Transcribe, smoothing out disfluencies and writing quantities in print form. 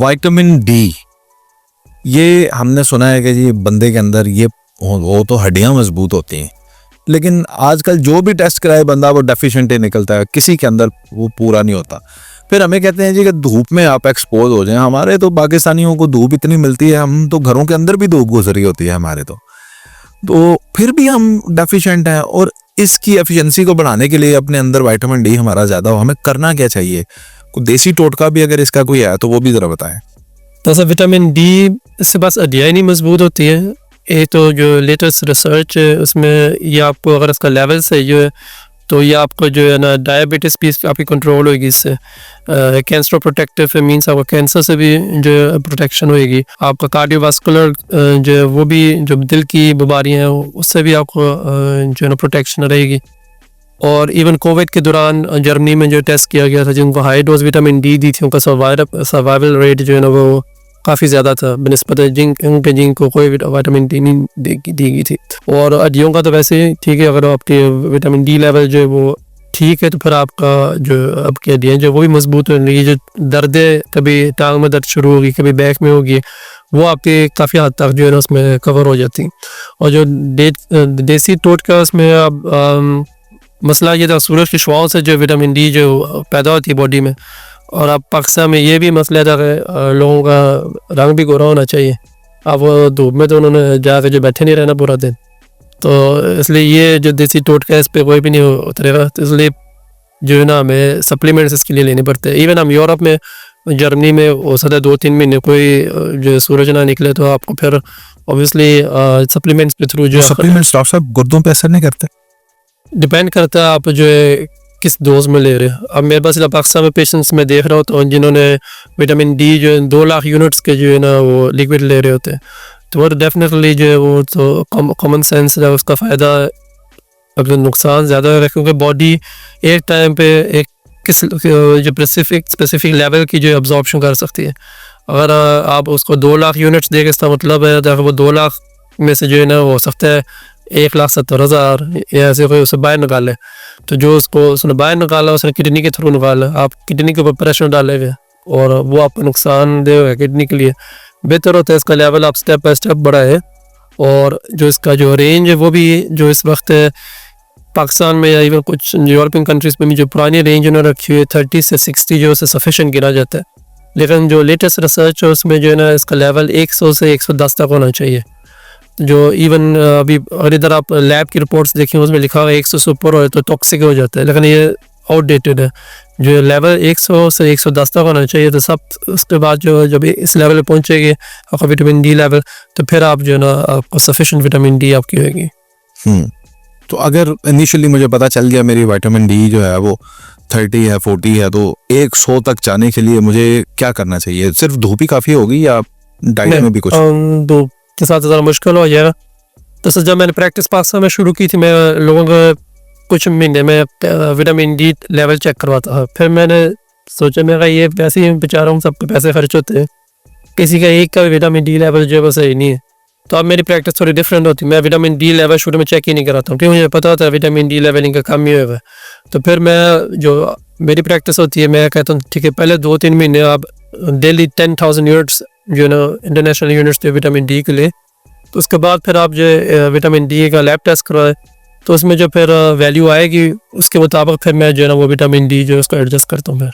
Vitamin D, ये हमने सुना है कि जी बंदे के अंदर ये वो तो हड्डियां मजबूत होती हैं, लेकिन आजकल जो भी टेस्ट कराए बंदा वो डेफिशिएंट ही निकलता है, किसी के अंदर वो पूरा नहीं होता। फिर हमें कहते हैं जी कि धूप में आप एक्सपोज हो जाएं। हमारे तो पाकिस्तानियों को धूप इतनी मिलती है, हम तो घरों के अंदर भी धूप गुजरी होती है हमारे तो फिर भी हम डेफिशिएंट हैं। और इसकी एफिशिएंसी को बढ़ाने के लिए अपने अंदर विटामिन डी हमारा ज़्यादा हो, हमें करना क्या चाहिए? कोई देसी टोटका भी अगर इसका कोई है तो वो भी ज़रा बताएं। तो सर विटामिन डी से बस हड्डियाँ नहीं मजबूत होती है, ये तो जो लेटेस्ट रिसर्च है उसमें ये आपको अगर इसका लेवल सही है तो ये आपको जो है ना डायबिटीज़ भी आपकी कंट्रोल होगी इससे। कैंसर प्रोटेक्टिव मीन्स आपको कैंसर से भी जो प्रोटेक्शन होगी, आपका कार्डियोवास्कुलर जो वो भी जो दिल की बीमारियाँ हैं उससे भी आपको जो है ना प्रोटेक्शन रहेगी। और इवन कोविड के दौरान जर्मनी में जो टेस्ट किया गया था जिनको हाई डोज विटामिन डी दी थी उनका सर्वाइवल रेट जो है ना वो काफ़ी ज़्यादा था बनस्बत जिनको कोई विटामिन डी नहीं दी गई थी। और हड्डियों का तो वैसे ही ठीक है, अगर आपके विटामिन डी लेवल जो है वो ठीक है तो फिर आपका जो आपकी हड्डियाँ जो वो भी मजबूत होंगी। जो दर्द है, कभी टांग में दर्द शुरू होगी, कभी बैक में होगी, वो आपके काफ़ी हद तक जो है ना उसमें कवर हो जाती। और जो देसी टोटका उसमें अब मसला ये था सूरज की शुआओं से जो विटामिन डी जो पैदा होती है बॉडी में। और अब पाकिस्तान में ये भी मसला था कि लोगों का रंग भी गोरा होना चाहिए। अब वो धूप में तो उन्होंने जाकर जो बैठे नहीं रहना पूरा दिन, तो इसलिए ये जो देसी टोटका है इस पर कोई भी नहीं उतरेगा। तो इसलिए जो है ना हमें सप्लीमेंट्स इसके लिए लेने पड़ते हैं। इवन हम यूरोप में जर्मनी में हो सकता है 2-3 महीने कोई जो सूरज ना निकले तो आपको फिर ऑब्वियसली सप्लीमेंट्स के थ्रू जो सप्लीमेंट्स डॉक्टर साहब गुर्दों पे असर नहीं करते? डिपेंड करता है आप जो है किस डोज में ले रहे हो। अब मेरे पास पाकिस्तान में पेशेंट्स में देख रहा हूँ तो जिन्होंने विटामिन डी जो है 2 लाख यूनिट्स के जो है ना वो लिक्विड ले रहे होते हैं, तो वो डेफिनेटली जो है वो तो कॉमन सेंस है उसका फ़ायदा अगर नुकसान ज़्यादा है, क्योंकि बॉडी एक टाइम पे एक किस जो स्पेसिफिक लेवल की जो अब्जॉर्प्शन कर सकती है। अगर आप उसको 2 लाख यूनिट्स देंगे इसका मतलब है अगर वो 2 लाख में से जो है ना हो सकता है 1,70,000 या ऐसे कोई उसे बाहर निकाले, तो जो उसने बाहर निकाला उसने किडनी के थ्रू निकाला, आप किडनी के ऊपर प्रेशर डालेंगे और वो आपको नुकसान देगा किडनी के लिए। बेहतर होता है इसका लेवल आप स्टेप बाय स्टेप बढ़ाए। और जो इसका जो रेंज है वो भी जो इस वक्त पाकिस्तान में या इवन कुछ यूरोपियन कंट्रीज़ में भी जो पुरानी रेंज उन्होंने रखी हुई है 30 से 60 जो उसे सफिशेंट गिना जाता है। लेकिन जो लेटेस्ट रिसर्च है उसमें जो है ना इसका लेवल 100 से 110 तक होना चाहिए। जो इवन अभी अगर इधर आप लैब की रिपोर्ट्स देखें उसमें लिखा हुआ है 100 से ऊपर हो तो टॉक्सिक हो जाता है, लेकिन ये आउटडेटेड है। जो लेवल 100 से 110 तक होना चाहिए, तो सब उसके बाद जो जब इस लेवल पे पहुंचेगी आपका विटामिन डी लेवल, तो फिर आप जो है ना आपको सफिशेंट विटामिन डी आपकी होगी। तो अगर इनिशियली मुझे पता चल गया मेरी विटामिन डी जो है वो 30 है 40 है, तो 100 तक जाने के लिए मुझे क्या करना चाहिए? सिर्फ धूप ही काफ़ी होगी या डाइट में भी कुछ? धूप के साथ ज़रा मुश्किल हो जाएगा। तो सर जब मैंने प्रैक्टिस पाकिस्तान में शुरू की थी मैं लोगों को कुछ महीने में विटामिन डी लेवल चेक करवाता था। फिर मैंने सोचा मैं ये वैसे ही बेचारा हूँ, सबके पैसे खर्च होते हैं, किसी का एक का विटामिन डी लेवल जो है वो सही नहीं है। तो अब मेरी प्रैक्टिस थोड़ी डिफरेंट होती है। मैं विटामिन डी लेवल शुरू में चेक ही नहीं कराता हूँ क्योंकि मुझे पता होता है विटामिन डी लेवल इनका कम ही होगा। तो फिर मैं जो मेरी प्रैक्टिस होती है मैं कहता हूँ ठीक है पहले 2-3 महीने आप डेली 10,000 यूनिट्स जो है ना इंटरनेशनल यूनिट्स जो विटामिन डी के लिए, तो उसके बाद फिर आप जो विटामिन डी का लैब टेस्ट करवाए तो उसमें जो फिर वैल्यू आएगी उसके मुताबिक फिर मैं जो है ना वो विटामिन डी जो है उसको एडजस्ट करता हूँ फिर।